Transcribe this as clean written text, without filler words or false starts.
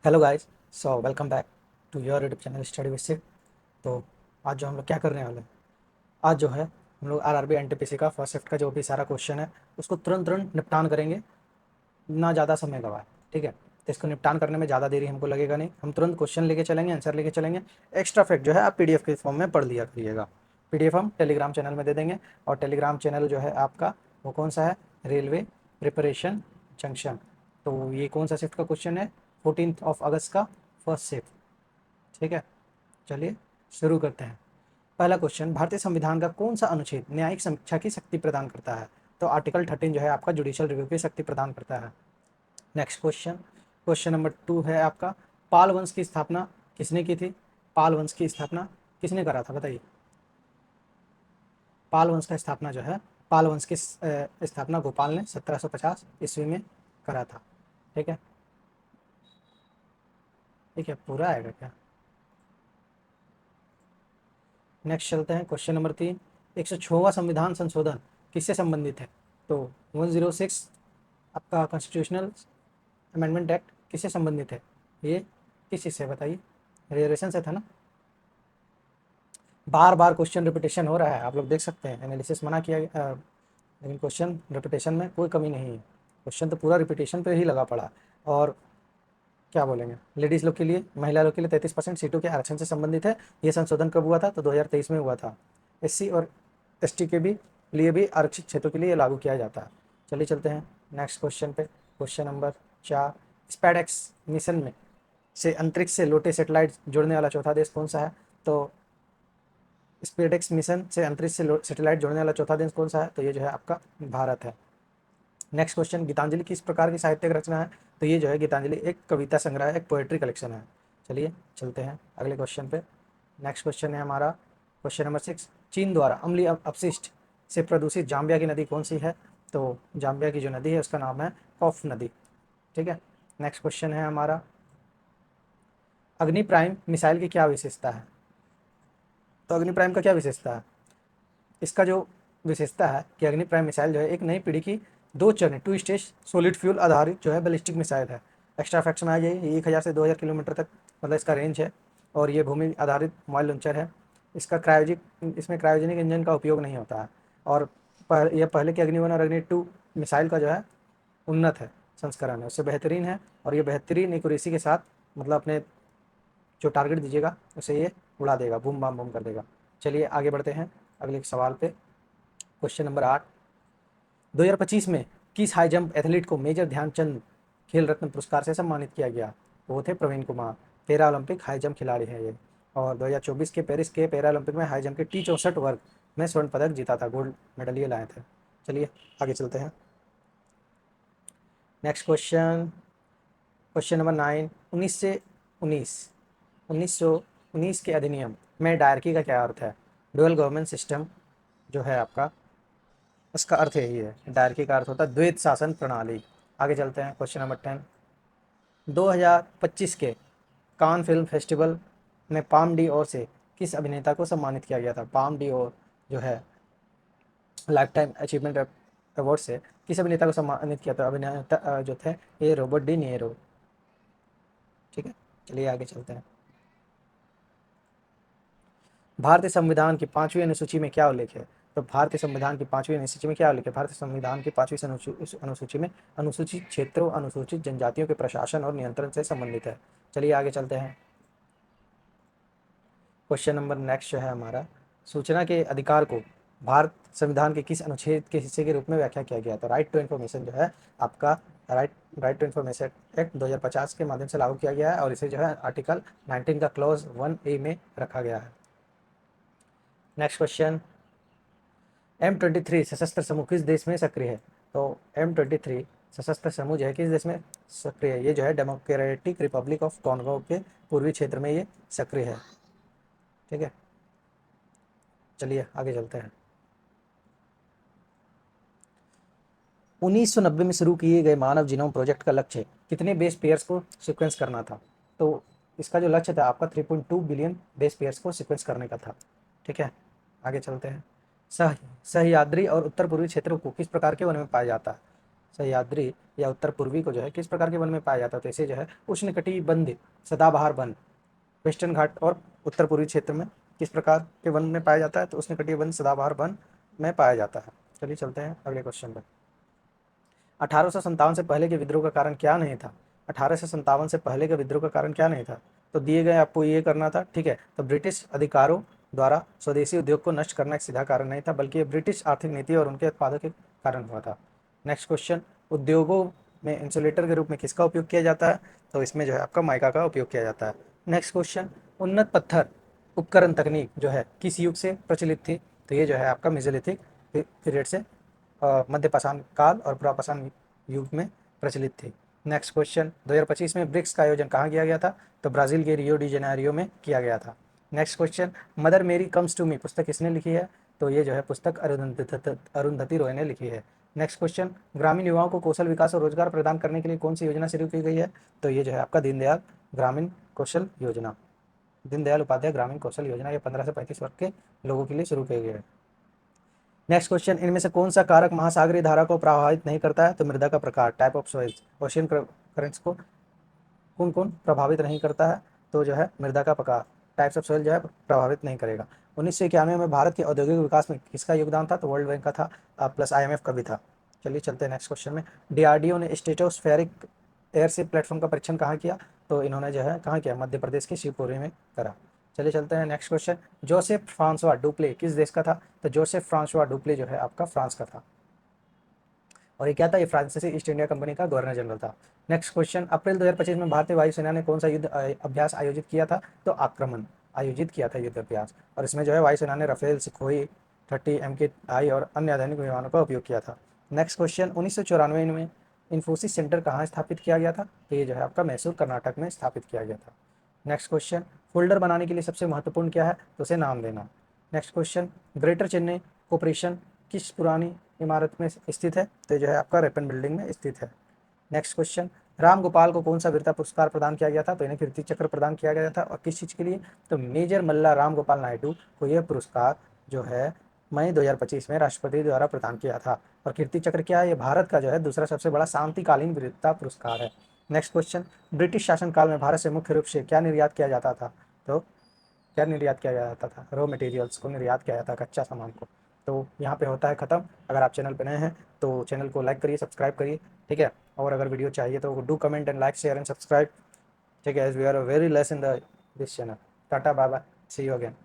Hello guys. So welcome back to your YouTube channel study with Sid. तो आज जो हम लोग क्या करने वाले हैं, आज जो है हम लोग आरआरबी एनटीपीसी का फर्स्ट शिफ्ट का जो भी सारा क्वेश्चन है उसको तुरंत तुरंत निपटान करेंगे, ना ज़्यादा समय गवाए। ठीक है, तो इसको निपटान करने में ज़्यादा देरी हमको लगेगा नहीं, हम तुरंत क्वेश्चन लेके चलेंगे, आंसर लेके चलेंगे। एक्स्ट्रा फैक्ट जो है आप पीडीएफ के फॉर्म में पढ़ लिया करिएगा। पीडीएफ हम टेलीग्राम चैनल में दे देंगे, और टेलीग्राम चैनल जो है आपका वो कौन सा है, रेलवे प्रिपरेशन जंक्शन। तो ये कौन सा शिफ्ट का क्वेश्चन है, 14 अगस्त का फर्स्ट शिफ्ट। ठीक है, चलिए शुरू करते हैं। पहला क्वेश्चन, भारतीय संविधान का कौन सा अनुच्छेद न्यायिक समीक्षा की शक्ति प्रदान करता है? तो आर्टिकल 13 जो है आपका जुडिशियल रिव्यू की शक्ति प्रदान करता है। नेक्स्ट क्वेश्चन, क्वेश्चन नंबर 2 है आपका, पाल वंश की स्थापना किसने की थी? पाल वंश की स्थापना किसने करा था, बताइए। पाल वंश का स्थापना जो है, पाल वंश की स्थापना गोपाल ने 1750 ईस्वी में करा था। ठीक है, ठीक है, पूरा आएगा क्या? नेक्स्ट चलते हैं, क्वेश्चन नंबर 3, 106वां संविधान संशोधन किससे संबंधित है? तो 106 आपका कॉन्स्टिट्यूशनल अमेंडमेंट एक्ट किससे संबंधित है? ये किस चीज़ से, बताइए। रिजर्वेशन से था ना। बार बार क्वेश्चन रिपीटेशन हो रहा है, आप लोग देख सकते हैं, एनालिसिस मना किया लेकिन क्वेश्चन रिपीटेशन में कोई कमी नहीं है। क्वेश्चन तो पूरा रिपीटेशन पे ही लगा पड़ा। और क्या बोलेंगे, लेडीज़ लोग के लिए, महिला लोग के लिए 33% सीटों के आरक्षण से संबंधित है। ये संशोधन कब हुआ था? तो 2023 में हुआ था। एससी और एसटी के भी लिए भी आरक्षित क्षेत्रों के लिए लागू किया जाता है। चलिए चलते हैं नेक्स्ट क्वेश्चन पे। क्वेश्चन नंबर 4, स्पैडेक्स मिशन में से अंतरिक्ष से लोटे सेटेलाइट जोड़ने वाला चौथा देश कौन सा है? तो स्पेडेक्स मिशन से अंतरिक्ष से सेटेलाइट जोड़ने वाला चौथा देश कौन सा है? तो ये जो है आपका भारत है। नेक्स्ट क्वेश्चन, गीतांजलि किस प्रकार की साहित्यिक रचना है? तो ये जो है गीतांजलि एक कविता संग्रह है, एक पोएट्री कलेक्शन है। चलिए चलते हैं अगले क्वेश्चन पे। नेक्स्ट क्वेश्चन है हमारा क्वेश्चन नंबर 6, चीन द्वारा अम्लीय अपशिष्ट से प्रदूषित जाम्बिया की नदी कौन सी है? तो जाम्बिया की जो नदी है उसका नाम है कॉफ नदी। ठीक है, नेक्स्ट क्वेश्चन है हमारा, अग्नि प्राइम मिसाइल की क्या विशेषता है? तो अग्नि प्राइम का क्या विशेषता है? इसका जो विशेषता है कि अग्नि प्राइम मिसाइल जो है एक नई पीढ़ी की दो चरण टू स्टेज सॉलिड फ्यूल आधारित जो है बैलिस्टिक मिसाइल है। एक्स्ट्रा फैक्ट्स में आ जाइए, 1000 से 2000 किलोमीटर तक मतलब इसका रेंज है, और ये भूमि आधारित मोबाइल लॉन्चर है। इसका इसमें क्रायोजेनिक इंजन का उपयोग नहीं होता है। और यह पहले के अग्नि 1 और अग्नि 2 मिसाइल का जो है उन्नत है, संस्करण है, उससे बेहतरीन है। और ये बेहतरीन एक्यूरेसी के साथ मतलब अपने जो टारगेट दीजिएगा उसे ये उड़ा देगा, बूम बाम बूम कर देगा। चलिए आगे बढ़ते हैं अगले सवाल पे। क्वेश्चन नंबर 8, 2025 में किस हाई जंप एथलीट को मेजर ध्यानचंद खेल रत्न पुरस्कार से सम्मानित किया गया? वो थे Praveen Kumar, para Olympic high jump खिलाड़ी हैं ये। और 2024 के पेरिस के पैरा ओलंपिक में हाई जंप के T64 वर्ग में स्वर्ण पदक जीता था, गोल्ड मेडल ये लाए थे। चलिए आगे चलते हैं। नेक्स्ट क्वेश्चन, क्वेश्चन नंबर 9, 1919 के अधिनियम में डायरकी का क्या अर्थ है? डुअल गवर्नमेंट सिस्टम जो है आपका, उसका अर्थ यही है, डायरकी का अर्थ होता है द्वैत शासन प्रणाली। आगे चलते हैं क्वेश्चन नंबर 10, 2025 के कान फिल्म फेस्टिवल में पाम डी ओर से किस अभिनेता को सम्मानित किया गया था? पाम डी ओर जो है लाइफ टाइम अचीवमेंट अवार्ड से किस अभिनेता को सम्मानित किया था? अभिनेता जो थे ये रॉबर्ट डी नीरो। ठीक है, चलिए आगे चलते हैं। भारतीय संविधान की 5वीं अनुसूची में क्या उल्लेख है? तो भारतीय संविधान की 5वीं अनुसूची में क्या उल्लेख है? भारतीय संविधान की 5वीं अनुसूची में अनुसूचित क्षेत्रों, अनुसूचित जनजातियों के प्रशासन और नियंत्रण से संबंधित है। चलिए आगे चलते हैं। क्वेश्चन नंबर नेक्स्ट जो है हमारा, सूचना के अधिकार को भारत संविधान के किस अनुच्छेद के हिस्से के रूप में व्याख्या किया गया? तो राइट टू इन्फॉर्मेशन जो है आपका, right right to information act 2050 के माध्यम से लागू किया गया है, और इसे जो है आर्टिकल 19 का क्लॉज 1A में रखा गया है। नेक्स्ट क्वेश्चन, M23 सशस्त्र समूह किस देश में सक्रिय है? तो M23 सशस्त्र समूह जो है किस देश में सक्रिय है? ये जो है डेमोक्रेटिक रिपब्लिक ऑफ कॉन्गो के पूर्वी क्षेत्र में ये सक्रिय है। ठीक है, चलिए आगे चलते हैं। 1990 में शुरू किए गए मानव जीनोम प्रोजेक्ट का लक्ष्य कितने बेस पेयर्स को सीक्वेंस करना था? तो इसका जो लक्ष्य था आपका 3.2 बिलियन बेस पेयर्स को सीक्वेंस करने का था। ठीक है, आगे चलते हैं। सह सह्याद्री और उत्तर पूर्वी क्षेत्रों को किस प्रकार के वन में पाया जाता है? सह्याद्री या उत्तर पूर्वी को जो है किस प्रकार के वन में पाया जाता है? तो इसे जो है उष्णकटिबंधीय सदाबहार वन वेस्टर्न घाट और उत्तर पूर्वी क्षेत्र में किस प्रकार के वन में पाया जाता है? तो उष्णकटिबंधीय सदाबहार वन में पाया जाता है। चलिए चलते हैं अगले क्वेश्चन पर। 1857 से पहले के विद्रोह का कारण क्या नहीं था? 1857 से पहले के विद्रोह का कारण क्या नहीं था? तो दिए गए आपको ये करना था, ठीक है। तो ब्रिटिश अधिकारों द्वारा स्वदेशी उद्योग को नष्ट करना एक सीधा कारण नहीं था, बल्कि ये ब्रिटिश आर्थिक नीति और उनके उत्पादों के कारण हुआ था। नेक्स्ट क्वेश्चन, उद्योगों में इंसुलेटर के रूप में किसका उपयोग किया जाता है? तो इसमें जो है आपका माइका का उपयोग किया जाता है। नेक्स्ट क्वेश्चन, उन्नत पत्थर उपकरण तकनीक जो है किस युग से प्रचलित थी? तो ये जो है आपका मेसोलिथिक पीरियड से मध्य पाषाण काल और पुरापाषाण युग में प्रचलित थी। नेक्स्ट क्वेश्चन, 2025 में ब्रिक्स का आयोजन कहाँ किया गया था? तो ब्राज़ील के रियो डी जेनेरियो में किया गया था। नेक्स्ट क्वेश्चन, मदर मेरी कम्स टू मी पुस्तक किसने लिखी है? तो ये जो है पुस्तक अरुंधति रॉय ने लिखी है। नेक्स्ट क्वेश्चन, ग्रामीण युवाओं को कौशल विकास और रोजगार प्रदान करने के लिए कौन सी योजना शुरू की गई है? तो ये जो है आपका दीनदयाल ग्रामीण कौशल योजना, दीनदयाल उपाध्याय ग्रामीण कौशल योजना, ये 15 से 35 वर्ग के लोगों के लिए शुरू की गई है। नेक्स्ट क्वेश्चन, इनमें से कौन सा कारक महासागरीय धारा को प्रभावित नहीं करता है? तो मृदा का प्रकार, type of soils, ocean currents को कौन कौन प्रभावित नहीं करता है? तो जो है मृदा का प्रकार, टाइप्स ऑफ सॉइल जो है प्रभावित नहीं करेगा। 1991 में भारत के औद्योगिक विकास में किसका योगदान था? तो वर्ल्ड बैंक का था, प्लस IMF का भी था। चलिए चलते हैं नेक्स्ट क्वेश्चन में। DRDO ने स्ट्रेटोस्फेरिक एयरशिप प्लेटफॉर्म का परीक्षण कहाँ किया? तो इन्होंने जो है कहाँ किया? मध्य प्रदेश के शिवपुरी में करा। चलिए चलते हैं next question, Joseph Francois Dupleix किस देश का था? तो जोसेफ फ्रांसवा डुप्ले जो है आपका फ्रांस का था। और ये क्या था? ये फ्रांसीसी ईस्ट इंडिया कंपनी का गवर्नर जनरल था। नेक्स्ट क्वेश्चन, अप्रैल 2025 में भारतीय वायुसेना ने कौन सा युद्ध अभ्यास आयोजित किया था? तो आक्रमण आयोजित किया था युद्ध अभ्यास, और इसमें जो है वायुसेना ने राफेल, सुखोई 30 MKI और अन्य आधुनिक विमानों का उपयोग किया था। नेक्स्ट क्वेश्चन, 1994 में इन्फोसिस सेंटर कहाँ स्थापित किया गया था? तो ये जो है आपका मैसूर कर्नाटक में स्थापित किया गया था। नेक्स्ट क्वेश्चन, फोल्डर बनाने के लिए सबसे महत्वपूर्ण क्या है? तो उसे नाम देना। Next question, greater Chennai corporation किस पुरानी इमारत में स्थित है? तो जो है आपका रेपन बिल्डिंग में स्थित है। नेक्स्ट क्वेश्चन, राम गोपाल को कौन सा वीरता पुरस्कार प्रदान किया गया था? तो इन्हें कीर्ति चक्र प्रदान किया गया था, और किस चीज़ के लिए? तो मेजर मल्ला राम गोपाल नायडू को यह पुरस्कार जो है मई 2025 में राष्ट्रपति द्वारा प्रदान किया था। और कीर्ति चक्र क्या है? ये भारत का जो है दूसरा सबसे बड़ा शांतिकालीन वीरता पुरस्कार है। नेक्स्ट क्वेश्चन, ब्रिटिश शासनकाल में भारत से मुख्य रूप से क्या निर्यात किया जाता था? तो क्या निर्यात किया जाता था? रॉ मटेरियल्स को निर्यात किया जाता है, कच्चा सामान को। तो यहाँ पे होता है ख़त्म। अगर आप चैनल पे नए हैं तो चैनल को लाइक करिए, सब्सक्राइब करिए, ठीक है। और अगर वीडियो चाहिए तो do comment and like, share and subscribe, ठीक है। As we are very less in the this channel. Tata, bye bye, see you again.